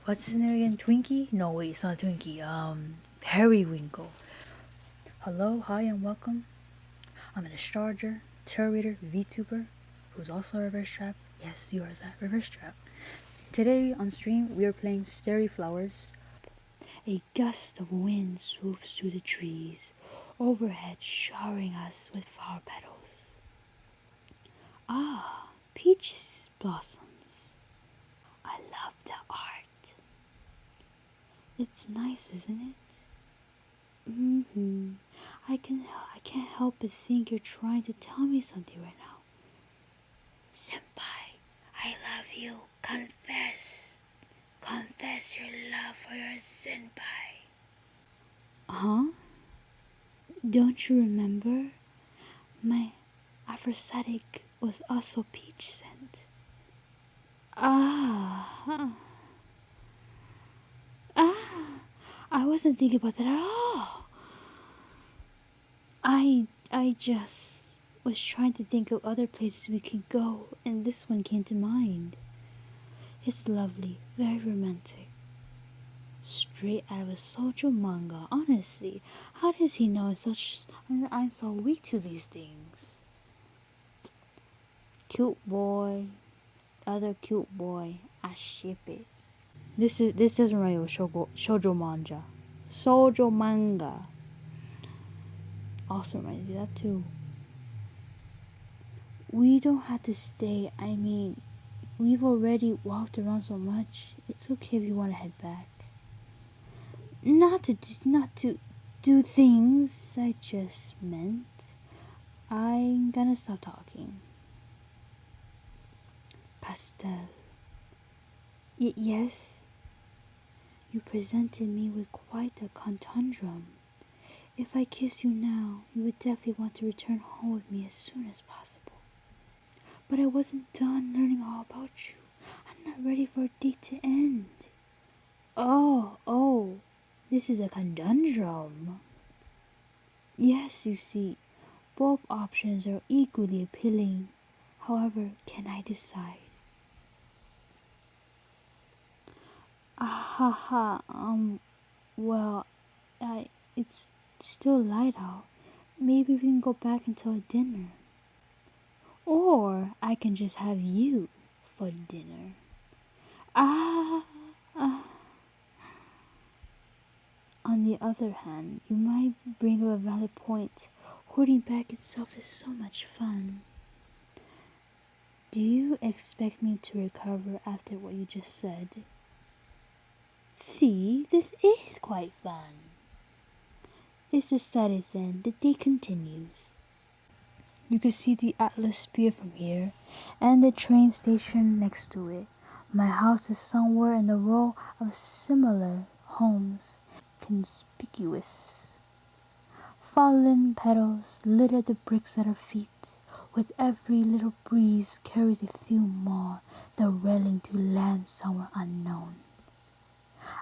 What's his name again? Twinkie? No, wait, it's not Twinkie. Periwinkle. Hello, hi, and welcome. I'm an astrologer, tarot reader, VTuber, who's also a reverse trap. Yes, you are that reverse trap. Today on stream, we are playing Starry Flowers. A gust of wind swoops through the trees, overhead showering us with flower petals. Ah, peach blossoms. I love the art. It's nice, isn't it? I can't help but think you're trying to tell me something right now. Senpai, I love you. Confess. Confess your love for your senpai. Huh? Don't you remember? My aphrodisiac was also peach scent. Ah. I wasn't thinking about that at all. I just was trying to think of other places we could go, and this one came to mind. It's lovely, very romantic. Straight out of a shoujo manga. Honestly, how does he know I'm so weak to these things? Cute boy, other cute boy. I ship it. This doesn't rhyme with shoujo manga. Shoujo manga. Also reminds me of that too. We don't have to stay. I mean, we've already walked around so much. It's okay if you want to head back. Not to do things. I just meant I'm gonna stop talking. Pastel. Yes. You presented me with quite a conundrum. If I kiss you now, you would definitely want to return home with me as soon as possible. But I wasn't done learning all about you. I'm not ready for a date to end. Oh, this is a conundrum. Yes, you see, both options are equally appealing. However, can I decide? Well, it's still light out. Maybe we can go back until dinner. Or I can just have you for dinner. On the other hand, you might bring up a valid point. Hoarding back itself is so much fun. Do you expect me to recover after what you just said? See, this is quite fun. It's decided then. The day continues. You can see the Atlas Sphere from here, and the train station next to it. My house is somewhere in the row of similar homes, conspicuous. Fallen petals litter the bricks at our feet. With every little breeze carries a few more, the railing to land somewhere unknown.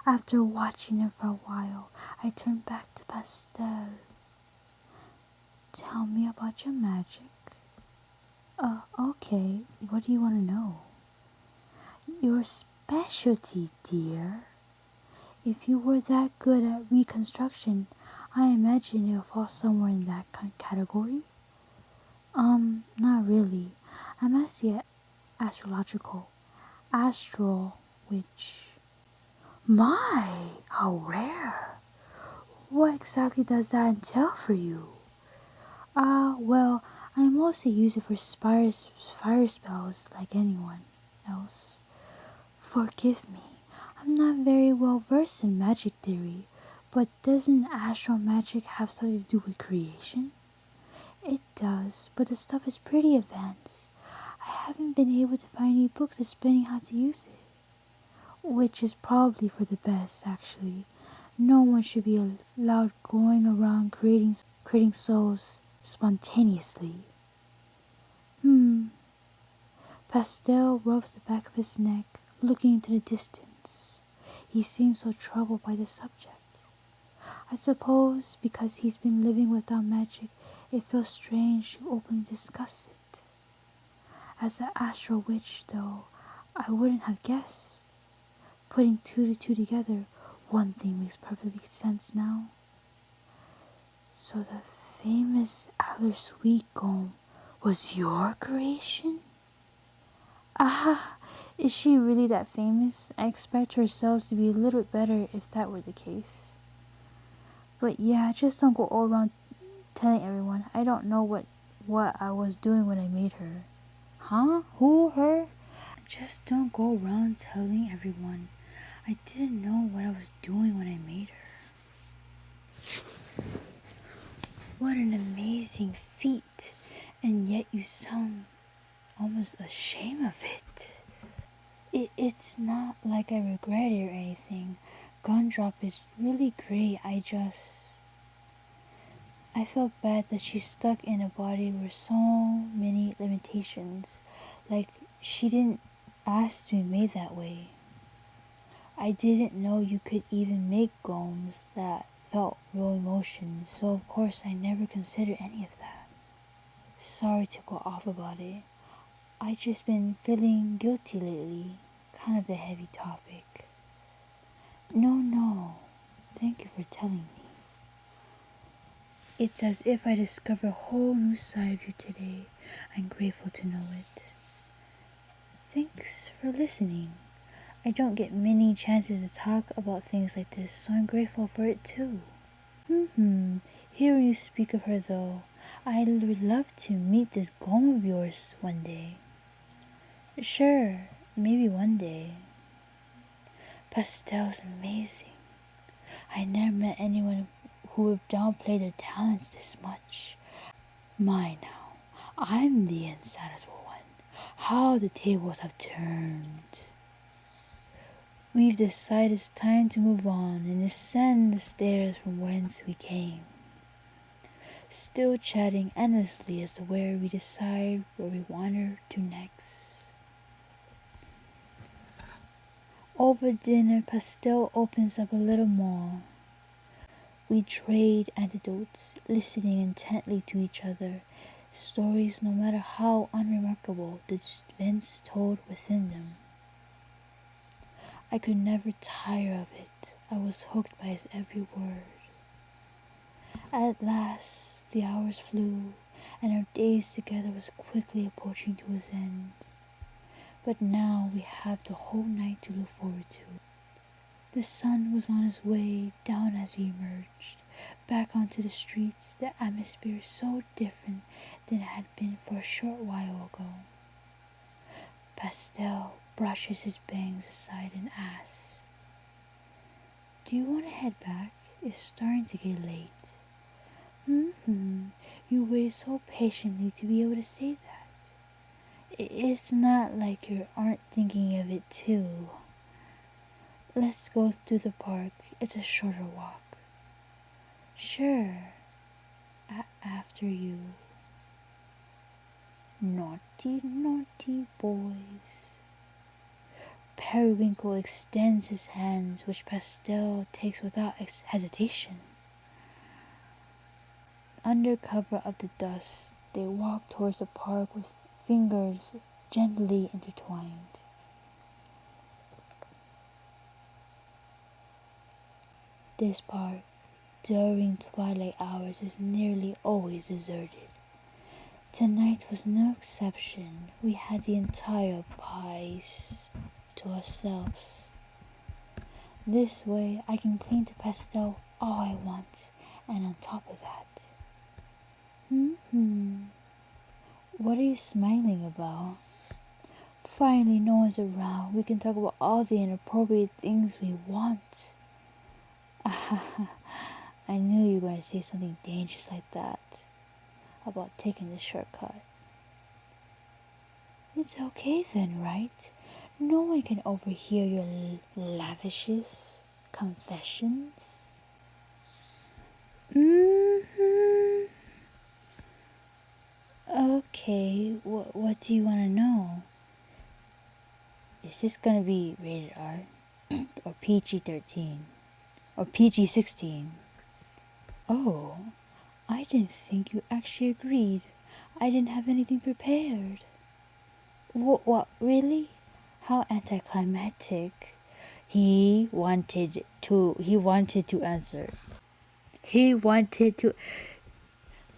After watching it for a while, I turn back to Pastel. Tell me about your magic. Okay, what do you want to know? Your specialty, dear. If you were that good at reconstruction, I imagine it would fall somewhere in that category. Not really. I'm actually astrological. Astral witch. My, how rare. What exactly does that entail for you? Well, I mostly use it for fire spells like anyone else. Forgive me, I'm not very well versed in magic theory, but doesn't astral magic have something to do with creation? It does, but the stuff is pretty advanced. I haven't been able to find any books explaining how to use it. Which is probably for the best, actually. No one should be allowed going around creating souls spontaneously. Pastel rubs the back of his neck, looking into the distance. He seems so troubled by the subject. I suppose because he's been living without magic, it feels strange to openly discuss it. As an astral witch, though, I wouldn't have guessed. Putting two to two together, one thing makes perfect sense now. So the famous ahhh sweet comb was your creation? Ah, is she really that famous? I expect her sales to be a little bit better if that were the case. But yeah, just don't go all around telling everyone. I don't know what I was doing when I made her. Huh? Who? Her? Just don't go around telling everyone. I didn't know what I was doing when I made her. What an amazing feat. And yet you sound almost ashamed of it. It's not like I regret it or anything. Gumdrop is really great. I felt bad that she's stuck in a body with so many limitations. Like, she didn't ask to be made that way. I didn't know you could even make golems that felt real emotions, so of course I never considered any of that. Sorry to go off about it. I just been feeling guilty lately. Kind of a heavy topic. No. Thank you for telling me. It's as if I discovered a whole new side of you today. I'm grateful to know it. Thanks for listening. I don't get many chances to talk about things like this, so I'm grateful for it too. Hearing you speak of her though, I would love to meet this golem of yours one day. Sure, maybe one day. Pastel's amazing. I never met anyone who would downplay their talents this much. My now, I'm the insatisfied one. How the tables have turned. We've decided it's time to move on and descend the stairs from whence we came. Still chatting endlessly as to where we decide where we wander to next. Over dinner, Pastel opens up a little more. We trade anecdotes, listening intently to each other, stories no matter how unremarkable the events told within them. I could never tire of it. I was hooked by his every word. At last, the hours flew, and our days together was quickly approaching to its end. But now we have the whole night to look forward to. The sun was on its way down as we emerged, back onto the streets, the atmosphere so different than it had been for a short while ago. Pastel brushes his bangs aside and asks, "Do you want to head back? It's starting to get late." You waited so patiently to be able to say that. It's not like you aren't thinking of it too. Let's go through the park. It's a shorter walk. Sure. After you. Naughty, naughty boys. Periwinkle extends his hands, which Pastel takes without hesitation. Under cover of the dusk, they walk towards the park with fingers gently intertwined. This park, during twilight hours, is nearly always deserted. Tonight was no exception. We had the entire piece to ourselves. This way, I can cling to Pastel all I want, and on top of that. What are you smiling about? Finally, no one's around. We can talk about all the inappropriate things we want. I knew you were going to say something dangerous like that. About taking the shortcut. It's okay then, right? No one can overhear your lavishes confessions. Okay, what do you want to know? Is this gonna be rated R? Or PG-13? Or PG-16? Oh, I didn't think you actually agreed. I didn't have anything prepared. What, really? How anticlimactic. He wanted to answer. He wanted to,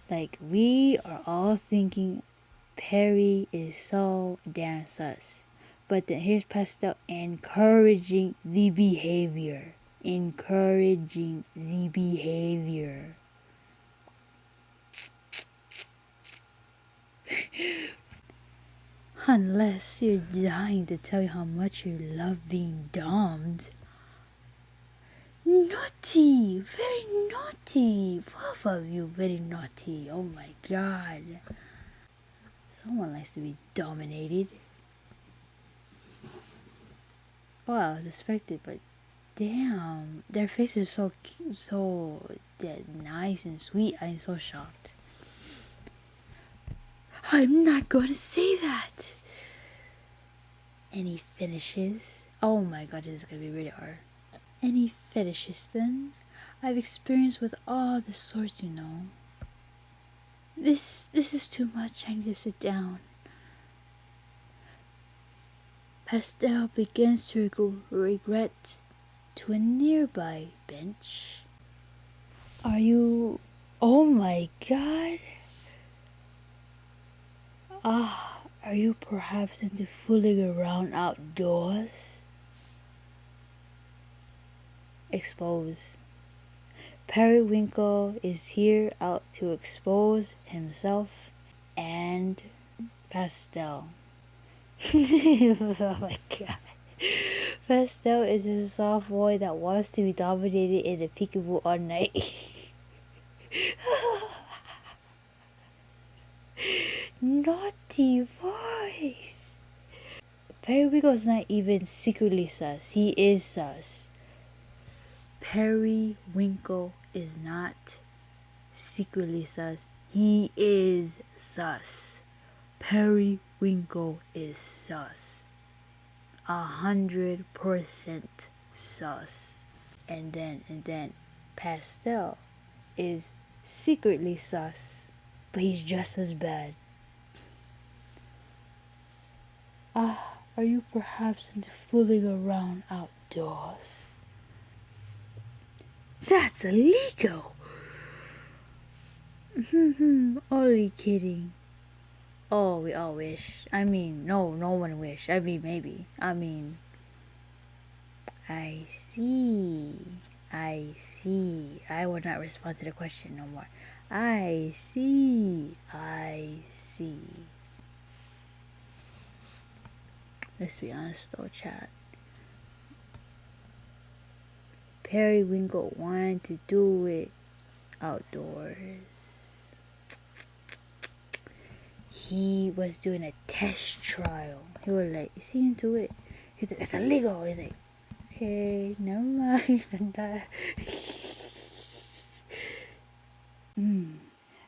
like, we are all thinking Perry is so damn sus. But then here's Pastel encouraging the behavior. Unless you're dying to tell you how much you love being domed. Naughty! Very naughty! Both of you very naughty. Oh my god. Someone likes to be dominated. Well, I was expected, but damn. Their faces are so cute, so nice and sweet. I'm so shocked. I'm not gonna say that! Any finishes? Oh my god, this is gonna be really hard. Any fetishes then? I've experienced with all the sorts, you know. This is too much. I need to sit down. Pastel begins to regret to a nearby bench. Are you... Oh my god. Are you perhaps into fooling around outdoors? Expose. Periwinkle is here out to expose himself and Pastel. Oh my god. Pastel is a soft boy that wants to be dominated in a peekaboo all night. Naughty boys. Periwinkle is not even secretly sus. He is sus. Periwinkle is not secretly sus. He is sus. Periwinkle is sus. 100% sus. And then Pastel is secretly sus, but he's just as bad. Are you perhaps into fooling around outdoors? That's illegal! Only kidding. Oh, we all wish. I mean, no one wish. I mean, maybe. I mean, I see. I will not respond to the question no more. I see. Let's be honest though, chat. Periwinkle wanted to do it outdoors. He was doing a test trial. He was like, is he into it? He's like, it's illegal. He's like, okay, never mind.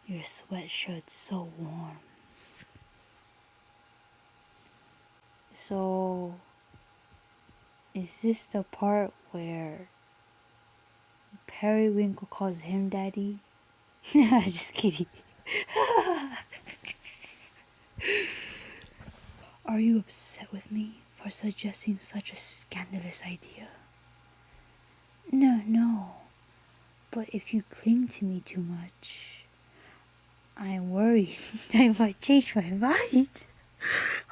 Your sweatshirt's so warm. So, is this the part where Periwinkle calls him daddy? Just kidding. Are you upset with me for suggesting such a scandalous idea? No. But if you cling to me too much, I am worried I might change my mind.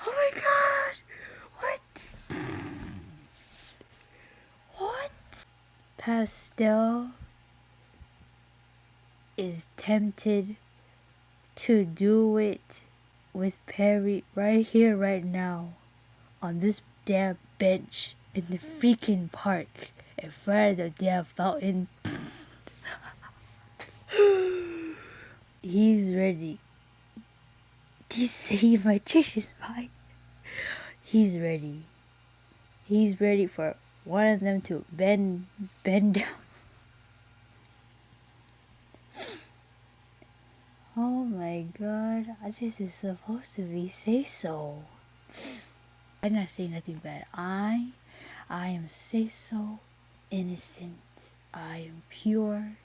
Oh my god! What? Pastel is tempted to do it with Perry right here, right now, on this damn bench in the freaking park in front of the damn fountain. He's ready. He's saying he might change his mind. He's ready. He's ready for one of them to bend down. Oh my god, this is supposed to be say so. I'm not saying nothing bad. I am say so innocent. I am pure.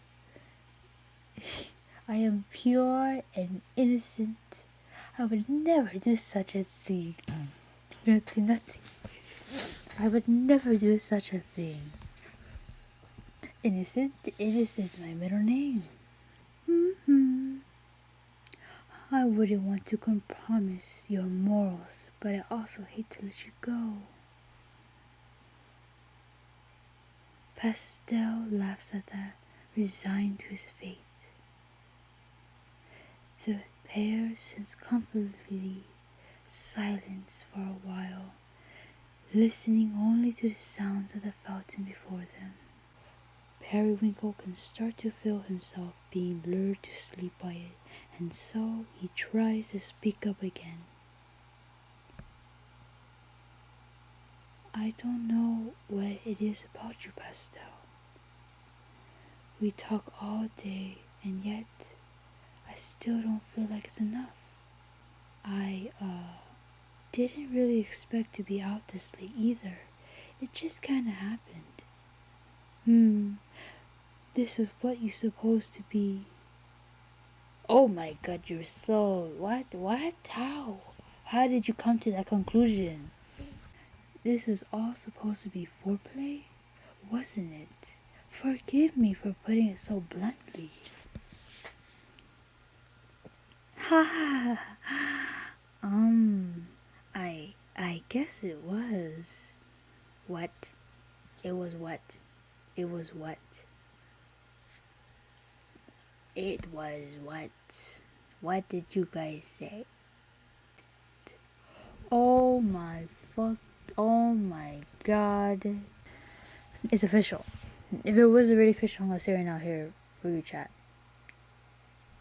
I am pure and innocent. I would never do such a thing. Nothing. I would never do such a thing. Innocent is my middle name. I wouldn't want to compromise your morals, but I also hate to let you go. Pastel laughs at that, resigned to his fate. The pair sits comfortably silent for a while, listening only to the sounds of the fountain before them. Periwinkle can start to feel himself being lured to sleep by it, and so he tries to speak up again. I don't know what it is about you, Pastel. We talk all day, and yet I still don't feel like it's enough. I didn't really expect to be out this late either. It just kinda happened. This is what you're supposed to be. Oh my god, you're so... What? How did you come to that conclusion? This is all supposed to be foreplay? Wasn't it? Forgive me for putting it so bluntly. Ha. I guess it was. What? It was what? It was what? It was what? What did you guys say? Oh my god. It's official. If it was already official, I'm gonna say right now here for you, chat.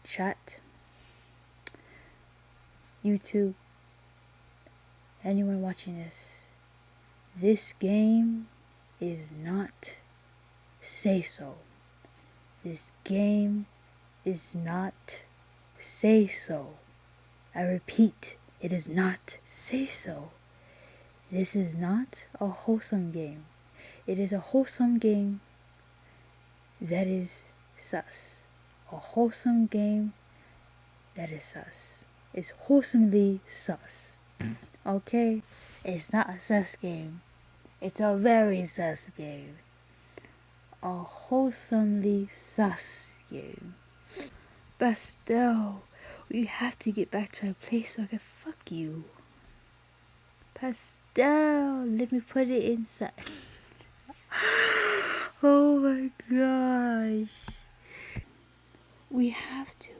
Chat. YouTube. Anyone watching this. This game is not Say So. This game is not Say So. I repeat, it is not Say So. This is not a wholesome game. It is a wholesome game that is sus. A wholesome game that is sus. It's wholesomely sus. Okay? It's not a sus game. It's a very sus game. A wholesomely sus game. Pastel, we have to get back to our place so I can fuck you. Pastel, let me put it inside. Oh my gosh. We have to.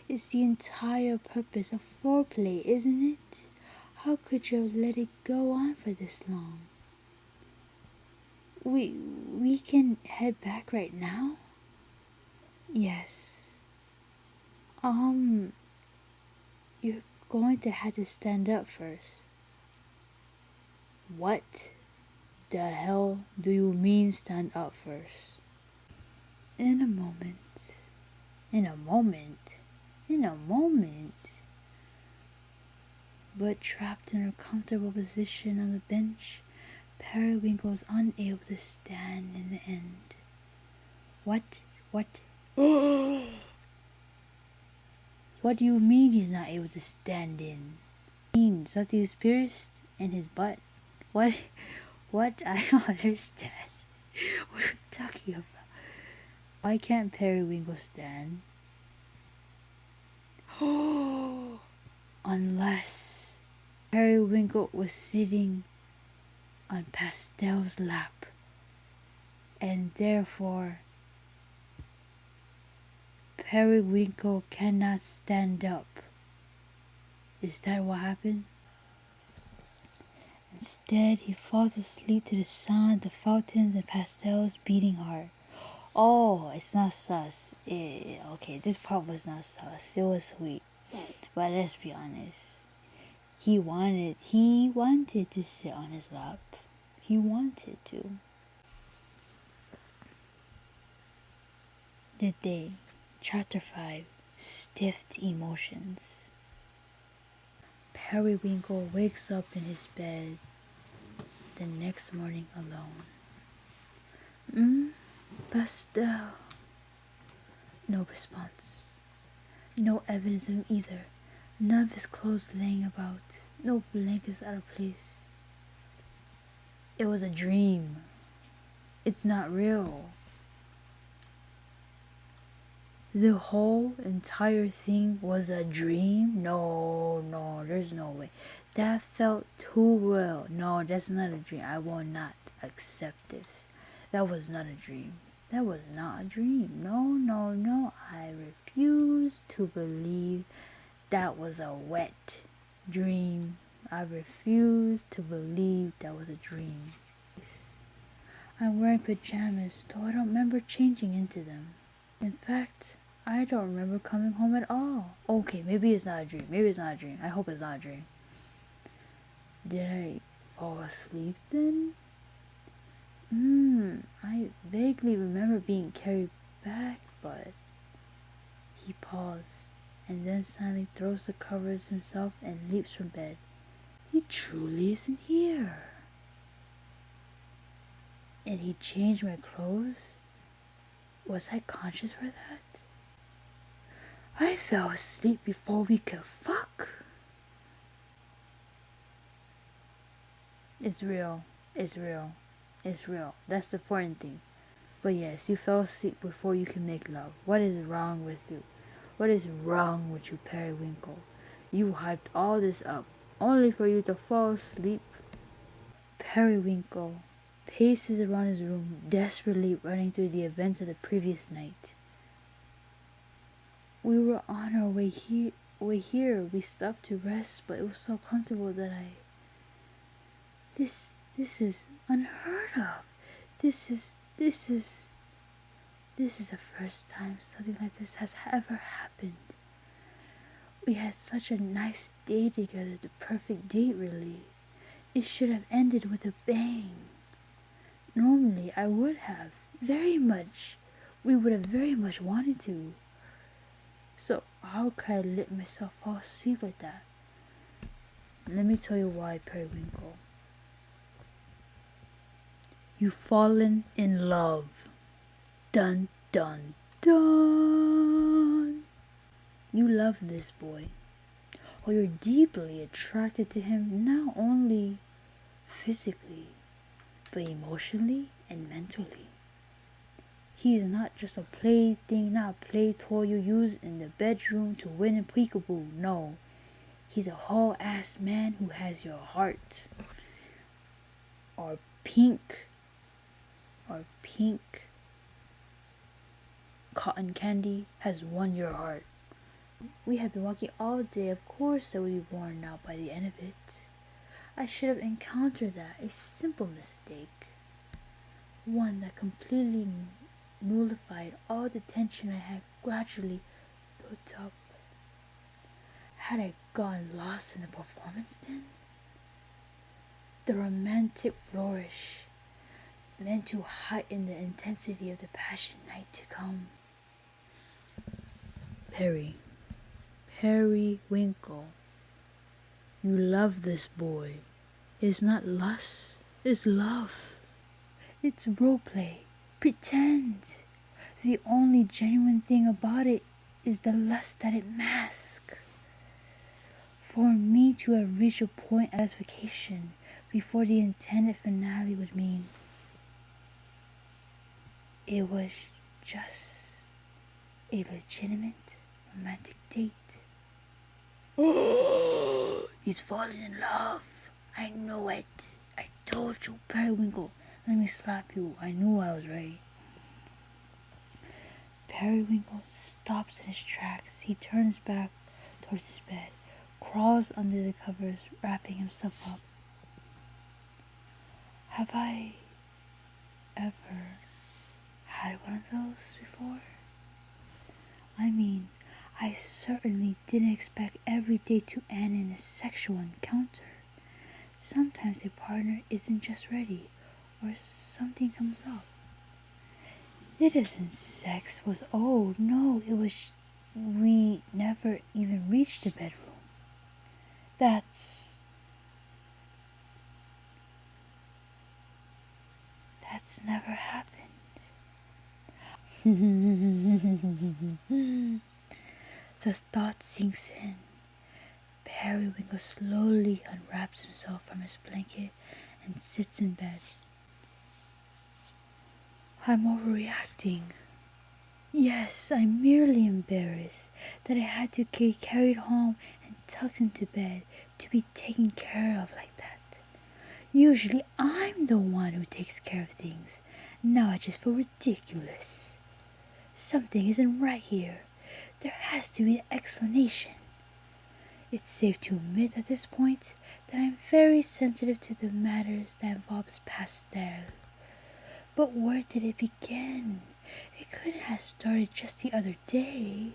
It's the entire purpose of foreplay, isn't it? How could you have let it go on for this long? We can head back right now? Yes. You're going to have to stand up first. What the hell do you mean stand up first? In a moment. In a moment. In a moment. But trapped in her comfortable position on the bench, Periwinkle is unable to stand in the end. What? What do you mean he's not able to stand in? Something is pierced in his butt. What? I don't understand. What are you talking about? Why can't Periwinkle stand? Unless Periwinkle was sitting on Pastel's lap, and therefore Periwinkle cannot stand up. Is that what happened? Instead, he falls asleep to the sound of the fountains and Pastel's beating heart. Oh, it's not sus. Okay, this part was not sus. It was sweet. But let's be honest. He wanted to sit on his lap. He wanted to. The day. Chapter 5. Stiffed Emotions. Periwinkle wakes up in his bed the next morning alone. Pastel. No response. No evidence of him either. None of his clothes laying about. No blankets out of place. It was a dream. It's not real. The whole entire thing was a dream? No, there's no way. That felt too real. No, that's not a dream. I will not accept this. That was not a dream. That was not a dream. No. I refuse to believe that was a wet dream. I refuse to believe that was a dream. I'm wearing pajamas, though I don't remember changing into them. In fact, I don't remember coming home at all. Okay, maybe it's not a dream. I hope it's not a dream. Did I fall asleep then? I vaguely remember being carried back, but... He paused, and then suddenly throws the covers himself and leaps from bed. He truly isn't here. And he changed my clothes? Was I conscious for that? I fell asleep before we could fuck. It's real. That's the important thing. But yes, you fell asleep before you can make love. What is wrong with you? What is wrong with you, Periwinkle? You hyped all this up, only for you to fall asleep. Periwinkle paces around his room, desperately running through the events of the previous night. We were on our way here. We stopped to rest, but it was so comfortable that This is unheard of. This is the first time something like this has ever happened. We had such a nice day together, the perfect date really. It should have ended with a bang. Normally I would have, we would have very much wanted to. So how could I let myself fall asleep like that? Let me tell you why, Periwinkle. You've fallen in love. Dun dun dun. You love this boy. Or you're deeply attracted to him, not only physically, but emotionally and mentally. He's not just a plaything, not a play toy you use in the bedroom to win in peekaboo. No, he's a whole ass man who has your heart. Or pink cotton candy has won your heart. We have been walking all day. Of course I would be worn out by the end of it. I should have encountered that. A simple mistake. One that completely nullified all the tension I had gradually built up. Had I gotten lost in the performance then? The romantic flourish meant to heighten the intensity of the passion night to come. Periwinkle, you love this boy. It's not lust, it's love. It's roleplay, pretend. The only genuine thing about it is the lust that it masks. For me to have reached a point of satisfaction before the intended finale would mean it was just a legitimate romantic date. Oh, he's fallen in love. I know it. I told you, Periwinkle. Let me slap you. I knew I was right. Periwinkle stops in his tracks. He turns back towards his bed, crawls under the covers, wrapping himself up. Have I ever had one of those before? I mean, I certainly didn't expect every day to end in a sexual encounter. Sometimes a partner isn't just ready, or something comes up. It isn't sex was old, no, it was we never even reached the bedroom. That's never happened. The thought sinks in. Periwinkle slowly unwraps himself from his blanket and sits in bed. I'm overreacting. Yes, I'm merely embarrassed that I had to get carried home and tucked into bed to be taken care of like that. Usually I'm the one who takes care of things. Now I just feel ridiculous. Something isn't right here. There has to be an explanation. It's safe to admit at this point that I'm very sensitive to the matters that involves pastel. But where did it begin? It could have started just the other day.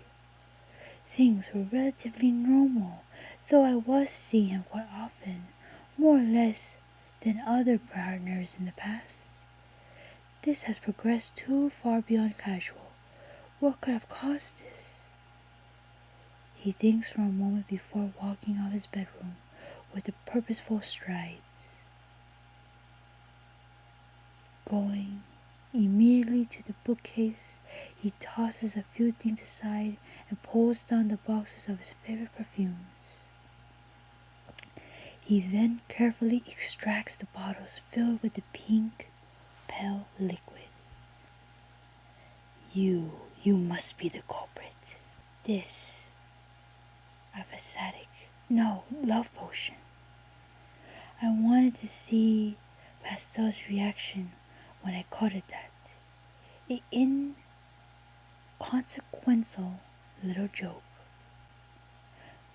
Things were relatively normal, though I was seeing him quite often, more or less than other partners in the past. This has progressed too far beyond casual. What could have caused this? He thinks for a moment before walking out of his bedroom with the purposeful strides. Going immediately to the bookcase, he tosses a few things aside and pulls down the boxes of his favorite perfumes. He then carefully extracts the bottles filled with the pink, pale liquid. You must be the culprit. This love potion. I wanted to see Pastel's reaction when I called it that. An inconsequential little joke.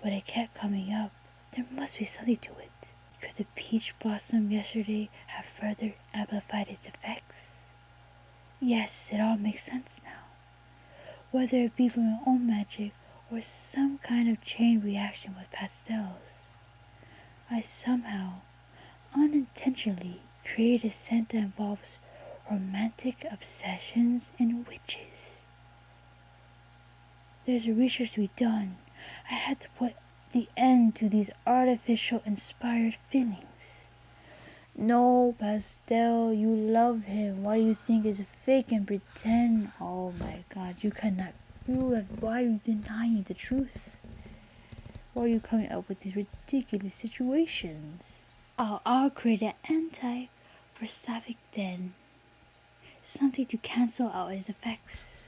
But it kept coming up. There must be something to it. Could the peach blossom yesterday have further amplified its effects? Yes, it all makes sense now. Whether it be from my own magic or some kind of chain reaction with pastels, I somehow, unintentionally, created a scent that involves romantic obsessions and witches. There's a research to be done. I had to put the end to these artificial inspired feelings. No, Pastel, you love him. Why do you think it's fake and pretend? Oh my god, you cannot prove it. Why are you denying the truth? Why are you coming up with these ridiculous situations? I'll create an anti-Versailles den. Something to cancel out its effects.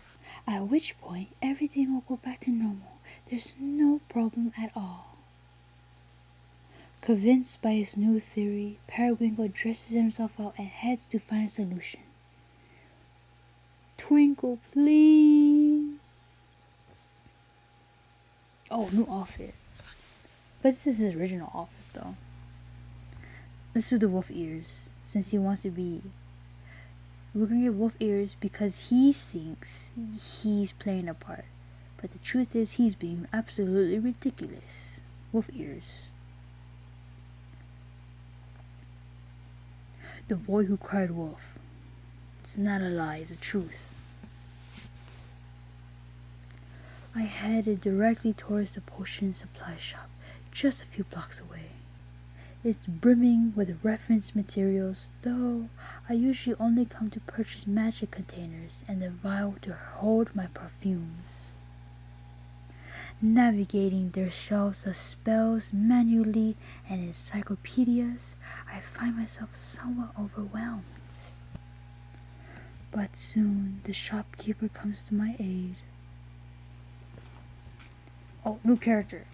At which point, everything will go back to normal. There's no problem at all. Convinced by his new theory, Periwinkle dresses himself out and heads to find a solution. Twinkle, please. Oh, new outfit. But this is his original outfit, though. Let's do the wolf ears, since he wants to be. We're gonna get wolf ears because he thinks he's playing a part. But the truth is he's being absolutely ridiculous. Wolf ears. The boy who cried wolf. It's not a lie, it's the truth. I headed directly towards the potion supply shop, just a few blocks away. It's brimming with reference materials, though I usually only come to purchase magic containers and the vial to hold my perfumes. Navigating their shelves of spells manually and encyclopedias, I find myself somewhat overwhelmed. But soon the shopkeeper comes to my aid. Oh, new character.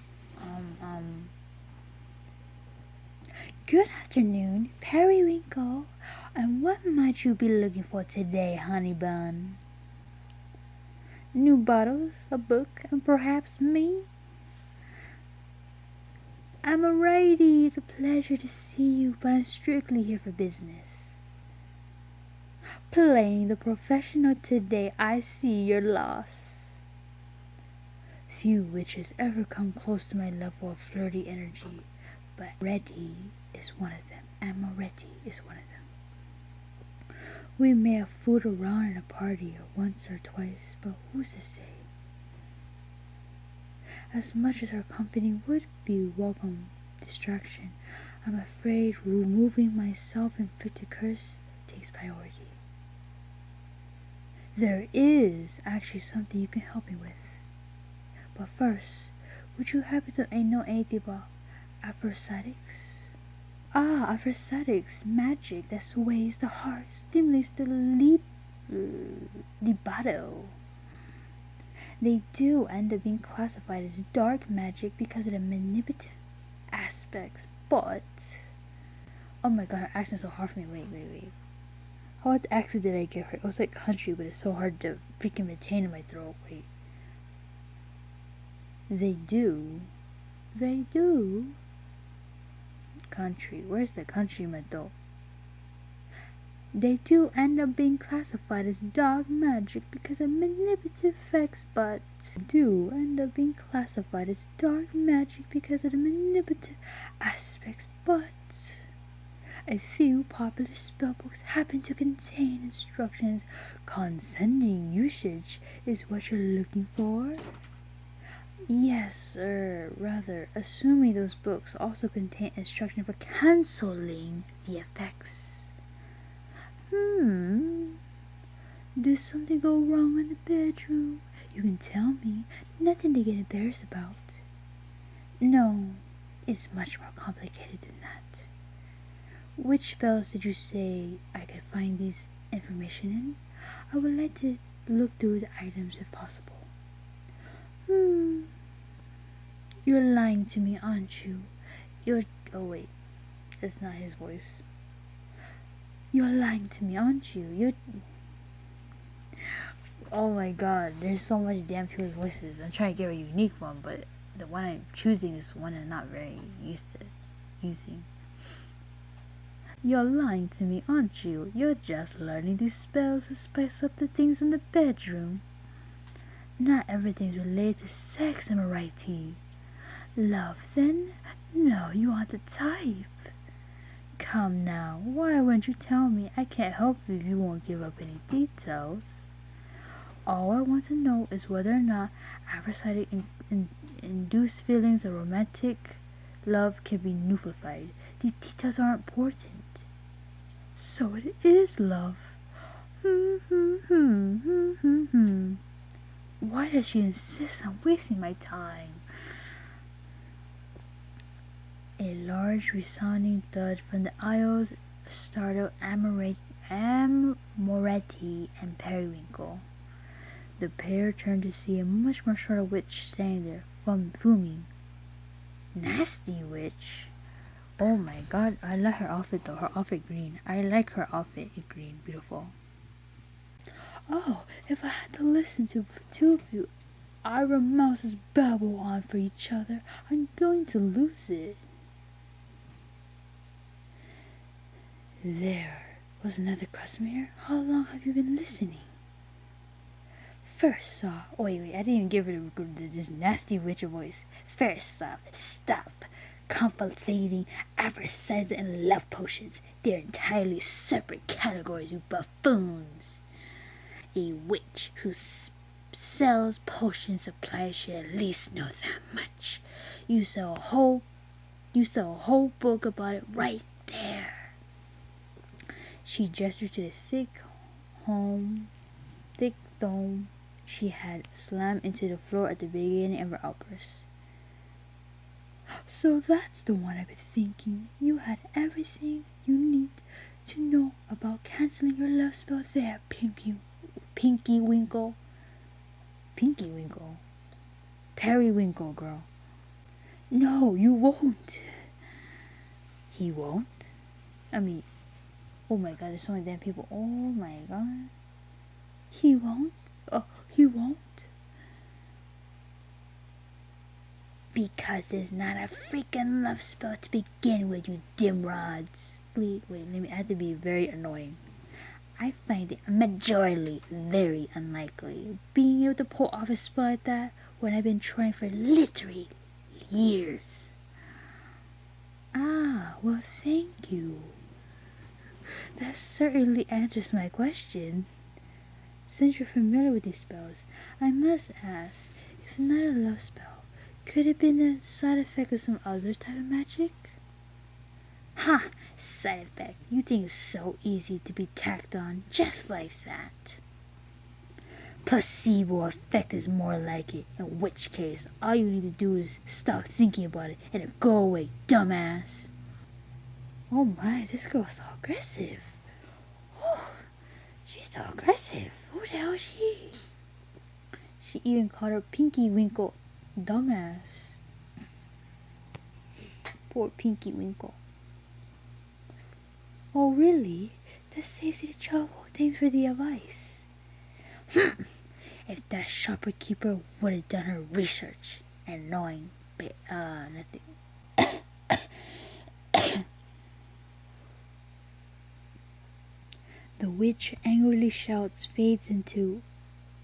Good afternoon, Periwinkle. And what might you be looking for today, honey bun? New bottles, a book, and perhaps me? I'm a righty. It's a pleasure to see you, but I'm strictly here for business. Playing the professional today, I see you're lost. Few witches ever come close to my level of flirty energy, but Reddy is one of them, and Moretti is one of them. We may have fooled around in a party once or twice, but who's to say? As much as our company would be welcome distraction, I'm afraid removing my self-inflicted curse takes priority. There is actually something you can help me with. But first, would you happen to know anything about aphrodisiacs? Ah, a prosthetics magic that sways the heart, stimulates the libido. They do end up being classified as dark magic because of the manipulative aspects, but... Oh my god, her accent's so hard for me. Wait. What accent did I give her? It was like country, but it's so hard to freaking retain in my throat. Wait. They do. Country. Where's the country in my throat? They do end up being classified as dark magic because of manipulative effects, but do end up being classified as dark magic because of the manipulative aspects, but a few popular spellbooks happen to contain instructions concerning usage is what you're looking for? Yes, or rather, assuming those books also contain instruction for cancelling the effects. Did something go wrong in the bedroom? You can tell me. Nothing to get embarrassed about. No, it's much more complicated than that. Which spells did you say I could find these information in? I would like to look through the items if possible. You're lying to me, aren't you? Oh wait, that's not his voice. You're lying to me, aren't you? Oh my god, there's so much damn people's voices. I'm trying to get a unique one, but the one I'm choosing is one I'm not very used to using. You're lying to me, aren't you? You're just learning these spells to spice up the things in the bedroom. Not everything's related to sex, am I right, T? Love, then? No, you aren't the type. Come now, why wouldn't you tell me? I can't help if you won't give up any details. All I want to know is whether or not adversity induced feelings of romantic love can be nullified. The details are important. So it is love. Why does she insist on wasting my time? A large resounding thud from the aisles startled Amoretti and Periwinkle. The pair turned to see a much more shorter witch standing there, fuming. Nasty witch? Oh my god, I like her outfit though, her outfit green. I like her outfit in green, beautiful. Oh, if I had to listen to the two of you Ira mouses babble on for each other, I'm going to lose it. There was another customer here. How long have you been listening? First off, wait, I didn't even give her this nasty witcher voice. First off, stop conflating advertising and love potions. They're entirely separate categories, you buffoons. A witch who sells potion supplies should at least know that much. You sell a whole book about it right there. She gestured to the thick tome she had slammed into the floor at the beginning of her outburst. So that's the one I've been thinking. You had everything you need to know about canceling your love spell there, Pinky Winkle. Periwinkle, girl. No, you won't. He won't? I mean, oh my god, there's so many damn people. Oh my god. He won't? Oh, he won't? Because it's not a freaking love spell to begin with, you dimrods. Wait, I have to be very annoying. I find it majorly very unlikely being able to pull off a spell like that when I've been trying for literally years. Ah, well, thank you. That certainly answers my question. Since you're familiar with these spells, I must ask, if not a love spell, could it have been a side effect of some other type of magic? Ha! Side effect. You think it's so easy to be tacked on just like that. Placebo effect is more like it, in which case all you need to do is stop thinking about it and it'll go away, dumbass. Oh my, this girl's so aggressive. Oh, she's so aggressive. Who the hell is she? She even called her Pinky Winkle. Dumbass. Poor Pinky Winkle. Oh really? That saves you the trouble. Thanks for the advice. If that shopkeeper would have done her research and knowing, nothing. The witch angrily shouts, fades into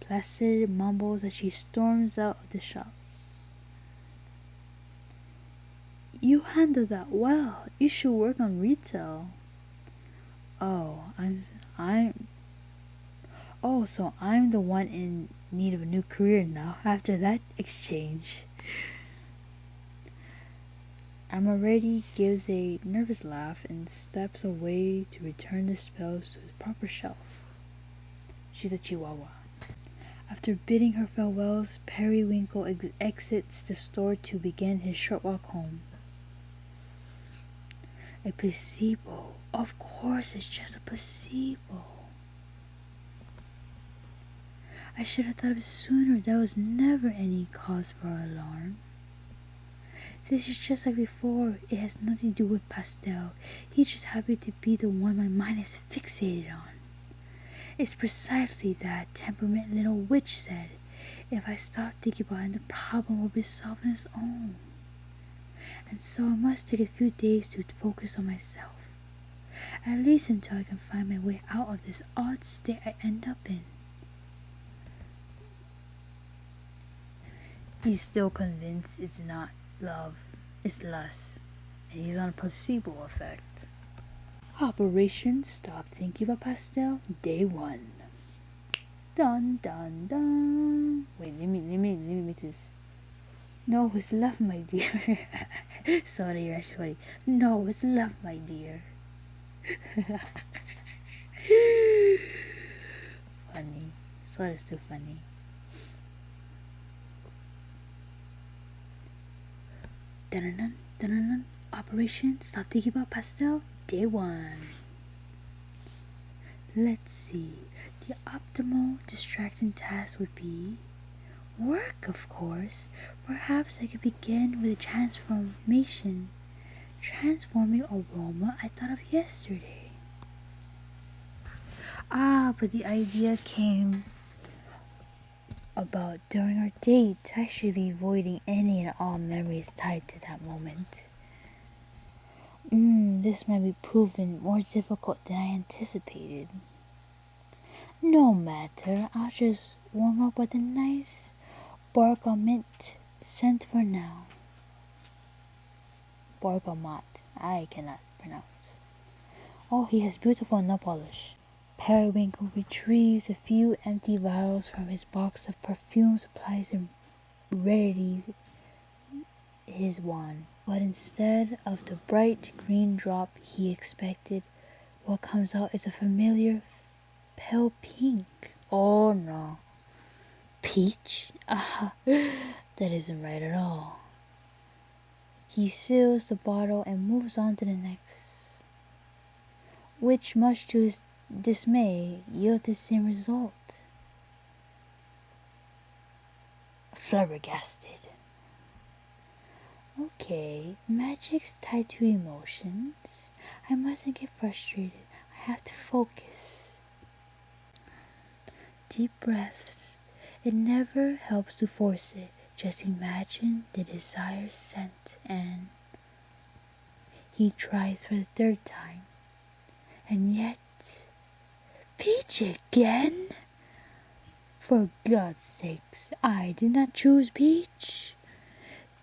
placid mumbles as she storms out of the shop. You handle that well. You should work on retail. Oh, so I'm the one in need of a new career now after that exchange. Emma Reddy gives a nervous laugh and steps away to return the spells to its proper shelf. She's a chihuahua. After bidding her farewells, Periwinkle exits the store to begin his short walk home. A placebo. Of course it's just a placebo. I should have thought of it sooner. There was never any cause for alarm. This is just like before. It has nothing to do with Pastel. He's just happy to be the one my mind is fixated on. It's precisely that temperament little witch said. If I stop thinking about it, the problem will be solved on its own. And so I must take a few days to focus on myself. At least until I can find my way out of this odd state I end up in. He's still convinced it's not love, it's lust, and he's on a placebo effect. Operation Stop Thinking About Pastel, Day 1. Dun dun dun. Wait, let me make this. No, it's love, my dear. Sorry, that's funny. No, it's love, my dear. Funny. Sorry, it's too funny. Dun dun dun. Operation Stop Thinking About Pastel, Day 1. Let's see. The optimal distracting task would be work, of course. Perhaps I could begin with a transforming aroma I thought of yesterday. But the idea came about during our date. I should be avoiding any and all memories tied to that moment. This might be proven more difficult than I anticipated. No matter, I'll just warm up with a nice bergamot scent for now. Bergamot, I cannot pronounce. Oh, he has beautiful nail polish. Periwinkle retrieves a few empty vials from his box of perfume supplies and readies his wand. But instead of the bright green drop he expected, what comes out is a familiar pale pink. Oh no. Peach? That isn't right at all. He seals the bottle and moves on to the next, which, much to his dismay, yield the same result. Flabbergasted. Okay, magic's tied to emotions. I mustn't get frustrated. I have to focus. Deep breaths. It never helps to force it. Just imagine the desired scent, and he tries for the third time. And yet, peach again? For God's sakes, I did not choose peach.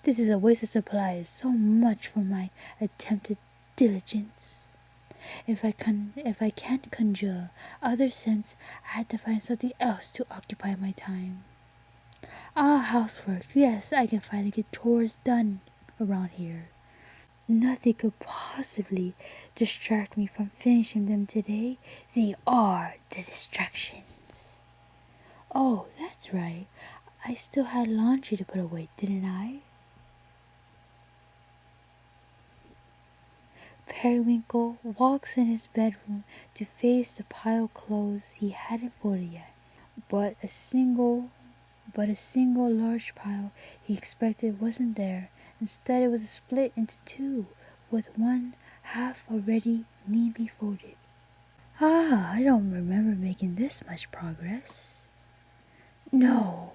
This is a waste of supplies, so much for my attempted diligence. If I can't conjure other scents, I had to find something else to occupy my time. Housework. Yes, I can finally get chores done around here. Nothing could possibly distract me from finishing them today. They are the distractions. Oh, that's right. I still had laundry to put away, didn't I? Periwinkle walks in his bedroom to face the pile of clothes he hadn't folded yet. But a single large pile he expected wasn't there. Instead, it was split into two, with one half already neatly folded. I don't remember making this much progress. No,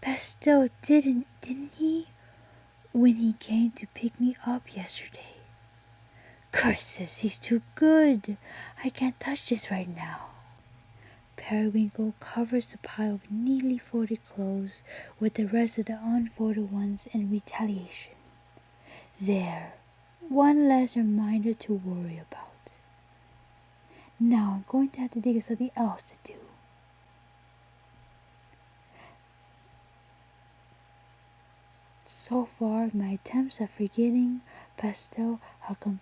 Pastel didn't he? When he came to pick me up yesterday. Curses, he's too good. I can't touch this right now. Periwinkle covers the pile of neatly folded clothes with the rest of the unfolded ones in retaliation. There, one less reminder to worry about. Now I'm going to have to think of something else to do. So far, my attempts at forgetting Pastel have been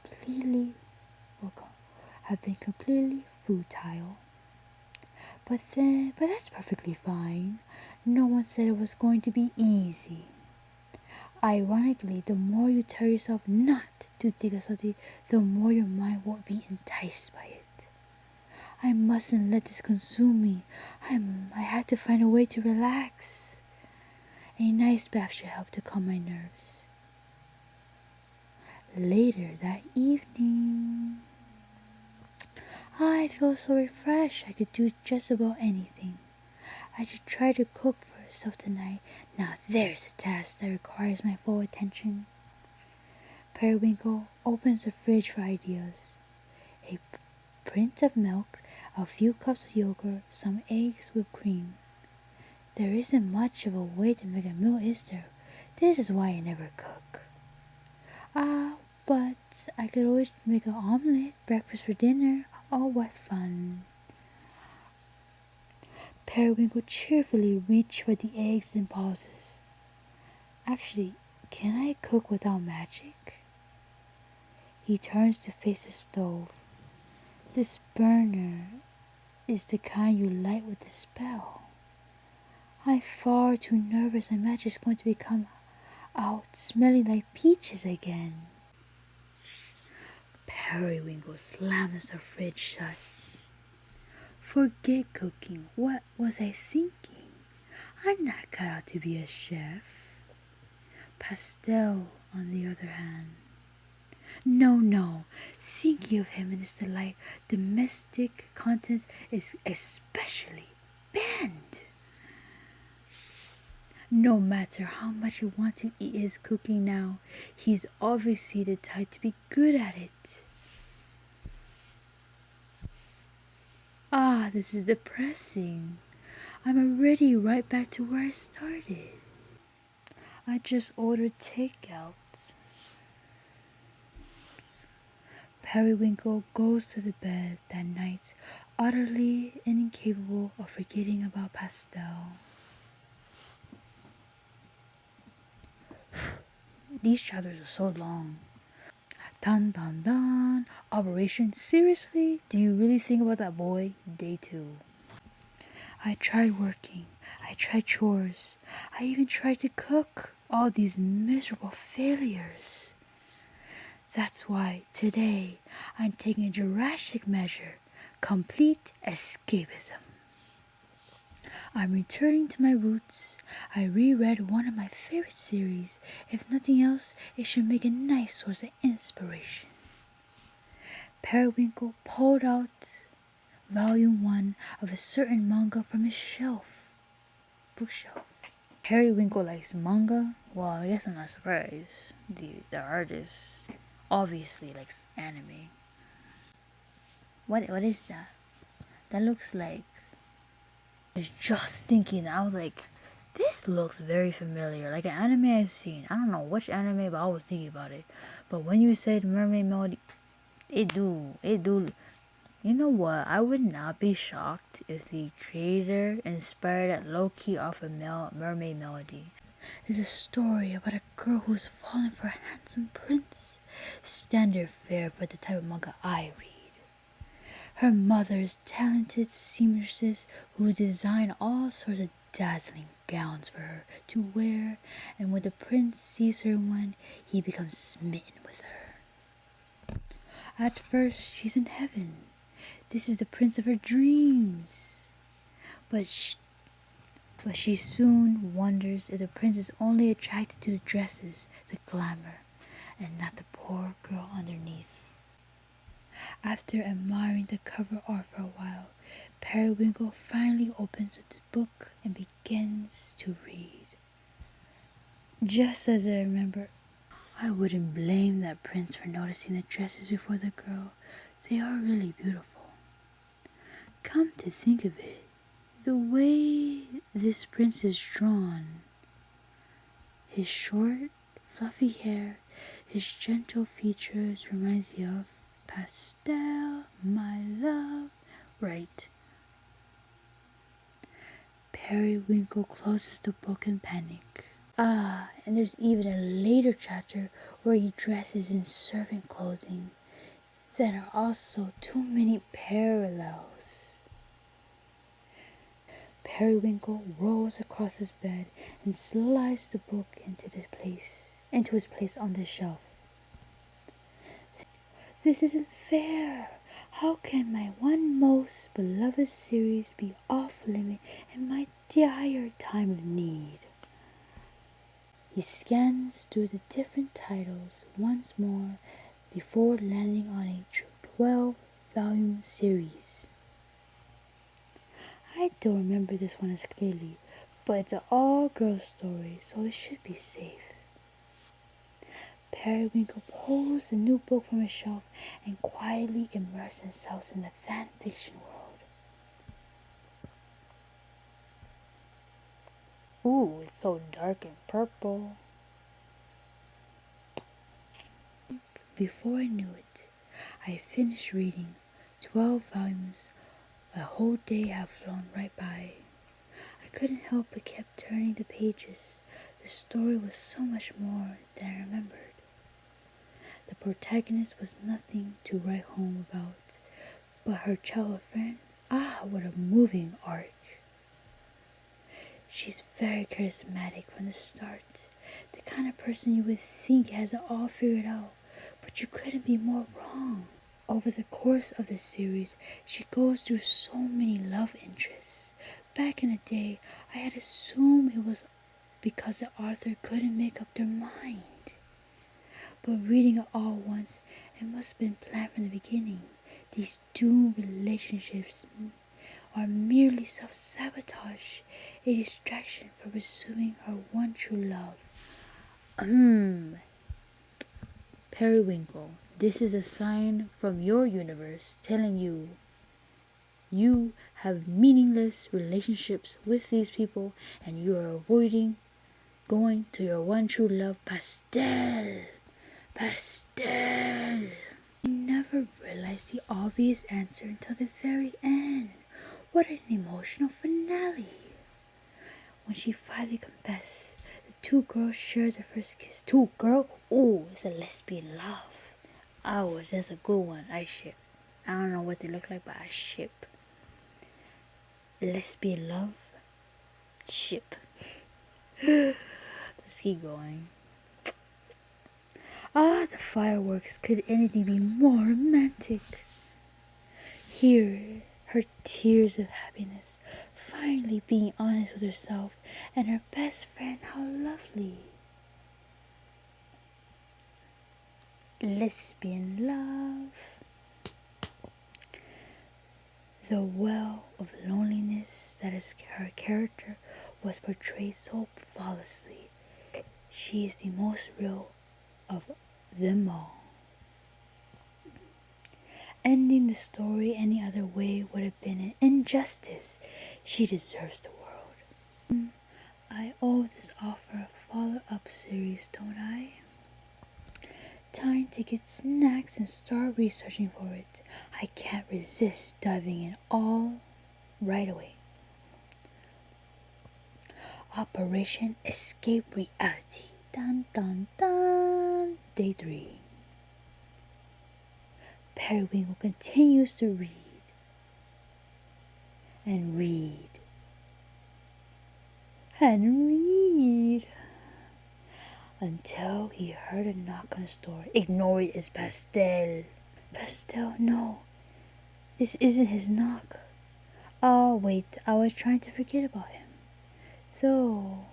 completely futile. But that's perfectly fine. No one said it was going to be easy. Ironically, the more you tell yourself not to think of something, the more your mind will be enticed by it. I mustn't let this consume me. I have to find a way to relax. A nice bath should help to calm my nerves. Later that evening, I feel so refreshed I could do just about anything. I should try to cook for herself tonight. Now there's a task that requires my full attention. Periwinkle opens the fridge for ideas. A pint of milk, a few cups of yogurt, some eggs, whipped cream. There isn't much of a way to make a meal, is there? This is why I never cook. But I could always make an omelette, breakfast for dinner. Oh, what fun. Periwinkle cheerfully reaches for the eggs and pauses. Actually, can I cook without magic? He turns to face the stove. This burner is the kind you light with a spell. I'm far too nervous. My magic's going to become out smelling like peaches again. Periwinkle slams the fridge shut. Forget cooking. What was I thinking? I'm not cut out to be a chef. Pastel, on the other hand. No. Thinking of him in his delight, domestic contents is especially banned. No matter how much I want to eat his cooking now, he's obviously the type to be good at it. This is depressing. I'm already right back to where I started. I just ordered takeout. Periwinkle goes to the bed that night, utterly incapable of forgetting about Pastel. These chapters are so long. Dun dun dun. Operation Seriously? Do you really think about that boy? Day 2. I tried working. I tried chores. I even tried to cook. All these miserable failures. That's why today I'm taking a drastic measure. Complete escapism. I'm returning to my roots. I reread one of my favorite series. If nothing else, it should make a nice source of inspiration. Periwinkle pulled out volume 1 of a certain manga from his bookshelf. Periwinkle likes manga? Well, I guess I'm not surprised. The artist obviously likes anime. What is that? That looks like... I was just thinking, I was like, this looks very familiar, like an anime I've seen. I don't know which anime, but I was thinking about it. But when you said Mermaid Melody, it do. You know what? I would not be shocked if the creator inspired that low-key off of Mermaid Melody. It's a story about a girl who's fallen for a handsome prince. Standard fare for the type of manga I read. Her mother's talented seamstresses who design all sorts of dazzling gowns for her to wear, and when the prince sees her in one, he becomes smitten with her. At first, she's in heaven. This is the prince of her dreams. But she soon wonders if the prince is only attracted to the dresses, the glamour, and not the poor girl underneath. After admiring the cover art for a while, Periwinkle finally opens the book and begins to read. Just as I remember, I wouldn't blame that prince for noticing the dresses before the girl. They are really beautiful. Come to think of it, the way this prince is drawn, his short, fluffy hair, his gentle features reminds you of Pastel, my love, right? Periwinkle closes the book in panic. And there's even a later chapter where he dresses in servant clothing. There are also too many parallels. Periwinkle rolls across his bed and slides the book into his place on the shelf. This isn't fair. How can my one most beloved series be off limit in my dire time of need? He scans through the different titles once more before landing on a 12-volume series. I don't remember this one as clearly, but it's an all-girl story, so it should be safe. Periwinkle pulls the new book from his shelf and quietly immerses himself in the fan fiction world. Ooh, it's so dark and purple. Before I knew it, I finished reading 12 volumes. A whole day had flown right by. I couldn't help but kept turning the pages. The story was so much more than I remembered. The protagonist was nothing to write home about, but her childhood friend, what a moving arc. She's very charismatic from the start, the kind of person you would think has it all figured out, but you couldn't be more wrong. Over the course of the series, she goes through so many love interests. Back in the day, I had assumed it was because the author couldn't make up their mind. But reading it all once, it must have been planned from the beginning. These doomed relationships are merely self-sabotage, a distraction for pursuing her one true love. Periwinkle, this is a sign from your universe telling you you have meaningless relationships with these people and you are avoiding going to your one true love, Pastel. I never realized the obvious answer until the very end. What an emotional finale. When she finally confessed, the two girls shared their first kiss. Two girls? Ooh, it's a lesbian love. Oh, that's a good one. I ship. I don't know what they look like, but I ship. Lesbian love? Ship. Let's keep going. The fireworks. Could anything be more romantic? Here, her tears of happiness, finally being honest with herself and her best friend. How lovely. Lesbian love. The well of loneliness that is her character was portrayed so flawlessly. She is the most real of them all. Ending the story any other way would have been an injustice. She deserves the world. I owe this offer a follow-up series, don't I? Time to get snacks and start researching for it. I can't resist diving in all right away. Operation Escape Reality. Dun dun dun. Day 3. Periwinkle continues to read and read and read until he heard a knock on his door. Ignore it, it's Pastel. Pastel, no. This isn't his knock. Oh, wait, I was trying to forget about him. Though,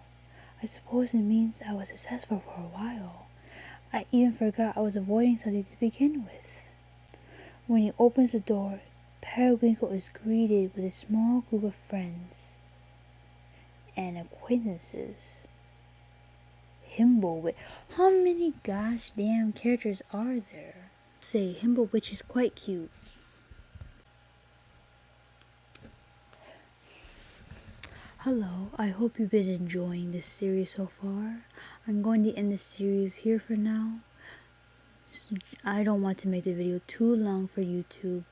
I suppose it means I was successful for a while. I even forgot I was avoiding something to begin with. When he opens the door, Periwinkle is greeted with a small group of friends and acquaintances. Himblewitch. How many gosh damn characters are there? Say, Himblewitch is quite cute. Hello, I hope you've been enjoying this series so far. I'm going to end the series here for now. I don't want to make the video too long for YouTube,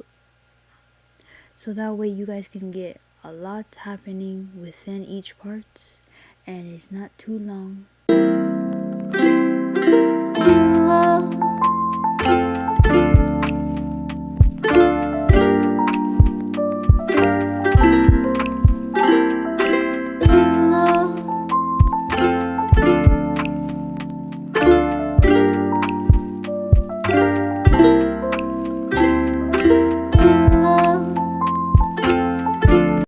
so that way you guys can get a lot happening within each part and it's not too long.